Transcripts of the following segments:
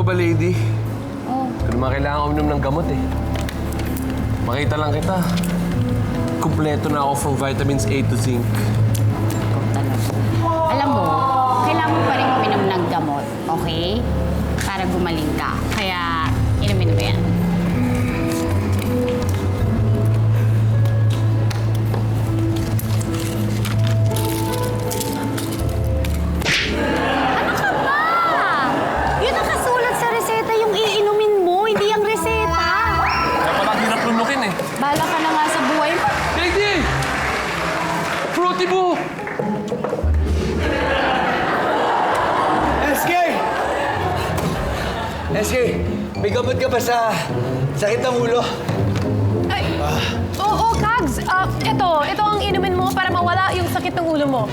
mo ba, lady? Oh. Hindi naman kailangan uminom ng gamot eh. Makita lang kita. Kumpleto na ako from vitamins A to zinc. Alam mo, kailangan mo pa rin uminom ng gamot, okay? Para gumaling ka. Kaya, inumin mo yan. Ano ka ba? Yun ang kasulat sa reseta, yung iinumin mo, hindi ang reseta. Kaya pala hirap lumukin eh. Bahala ka na nga sa buhay mo. Lady! Fruity mo! SK! SK, may gamot ka ba sa sakit ng ulo? Ay, oo, Kags. Ito ang inumin mo para mawala yung sakit ng ulo mo.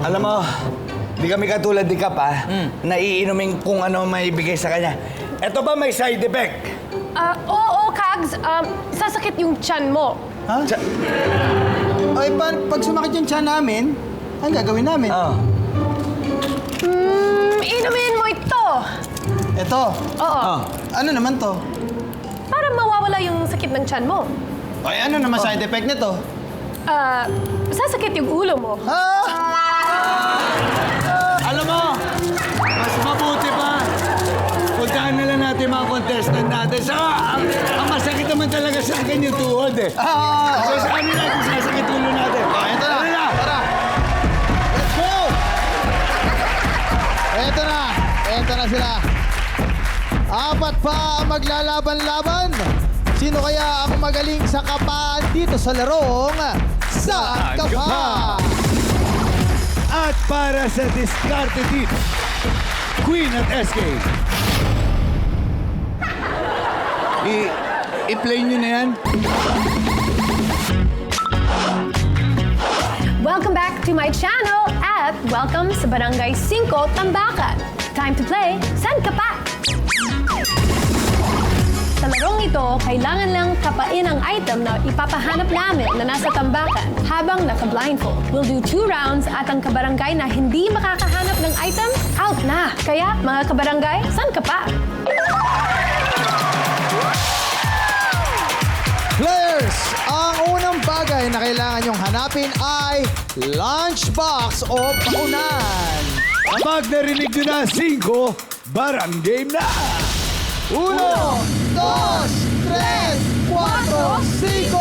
Alam mo, di kami katulad ni Kap, na iinumin kung ano may bigay sa kanya. Ito ba may side effect? Oo, Kags. Sasakit yung tiyan mo. Ha? Ay, pag sumakit yung tiyan namin, ang gagawin namin? Inumin mo ito. Ito. Oo. Ano naman to? Para mawawala yung sakit ng tiyan mo. Ay, ano naman side effect nito? Sasakit yung ulo mo. Alam mo, mas mabuti pa. Puntahan na lang natin mga contestant natin. Ang masakit naman talaga sa akin yung tuhod eh. So sa kanila natin sasakit ulo natin. Ito na. Tara. Tara. Let's go! Ito na. Ito na sila. Apat pa ang maglalaban-laban. Sino kaya ang magaling sa kapaan dito sa larong Saan Ka Pa? At para sa diskarte team, Queen at SK. I-play nyo na yan. Welcome back to my channel at welcome sa Barangay 5 Tambakan. Time to play San Ka Pa? Sa larong ito, kailangan lang kapain ang item na ipapahanap namin na nasa tambakan habang naka-blindfold. We'll do 2 rounds at ang kabarangay na hindi makakahanap ng item, out na. Kaya, mga kabarangay, San Ka Pa? Players, ang unang bagay na kailangan nyong hanapin ay lunchbox o paunan. Kapag narinig nyo na 5, barang game na! 1, 2, 3, 4, 5!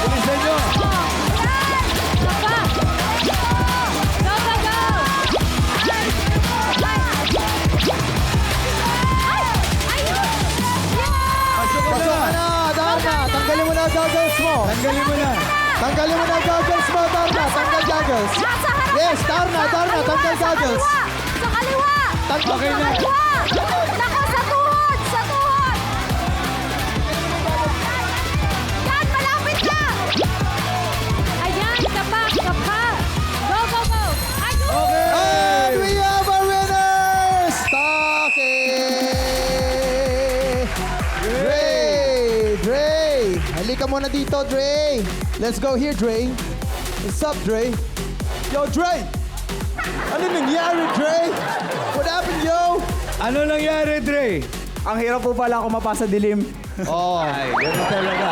Bilisan nyo! Pasok ka Pasok ka na! na, Darna! Tanggalin mo na ang goggles mo! Tanggalin mo na! Tanggalin mo na ang goggles mo, Darna! Tanggal goggles! Nasa harap! Yes, Darna! Darna! Tanggal goggles! Sa kaliwa! Okay na! Nako, sa tuhod! Sa tuhod! Yan, malapit na! Ayan, kapa, kapa! Go, go, go! Ay, go! Okay! And we have a winner! Stocky! Dre! Halika muna dito, Dre! Let's go here, Dre! What's up, Dre? Yo, Dre! Ano nangyari, Dre? What happened, yo? Ano nangyari, Dre? Ang hirap po pala ako mapasa dilim. Oh, Ay, gano'n talaga.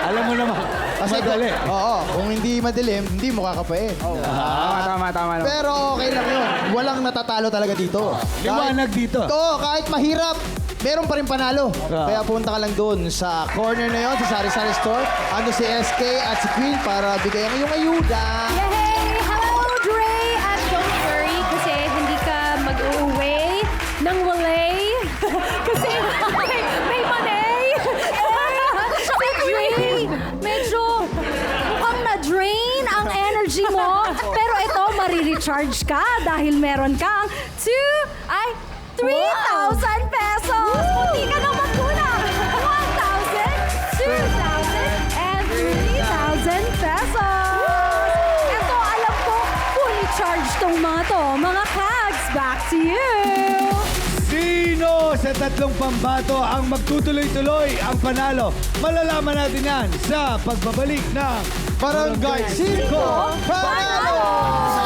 Alam mo naman, kasi madali. Oo, kung hindi madilim, hindi mo kakapain. Tama naman. Pero okay lang yun. Walang natatalo talaga dito. Liwanag dito. Kahit mahirap, meron pa rin panalo. Kaya punta ka lang doon sa corner na yon sa Sari-Sari Store. Ando si SK at si Queen para bigyan ang iyong ayuda. Yay! Hello, Dre! At don't worry kasi hindi ka mag-uwi ng walay. Kasi may money! Si Dre, medyo mukhang na-drain ang energy mo. Pero ito, marirecharge ka dahil meron kang 3,000 pesos! Hindi ka na magkulang! 1,000, 2,000, and 3,000 pesos! Ito, alam ko, fully charged tong mga to. Mga Kags, back to you! Sino sa tatlong pambato ang magtutuloy-tuloy ang panalo? Malalaman natin yan sa pagbabalik ng Barangay 5 Panalo!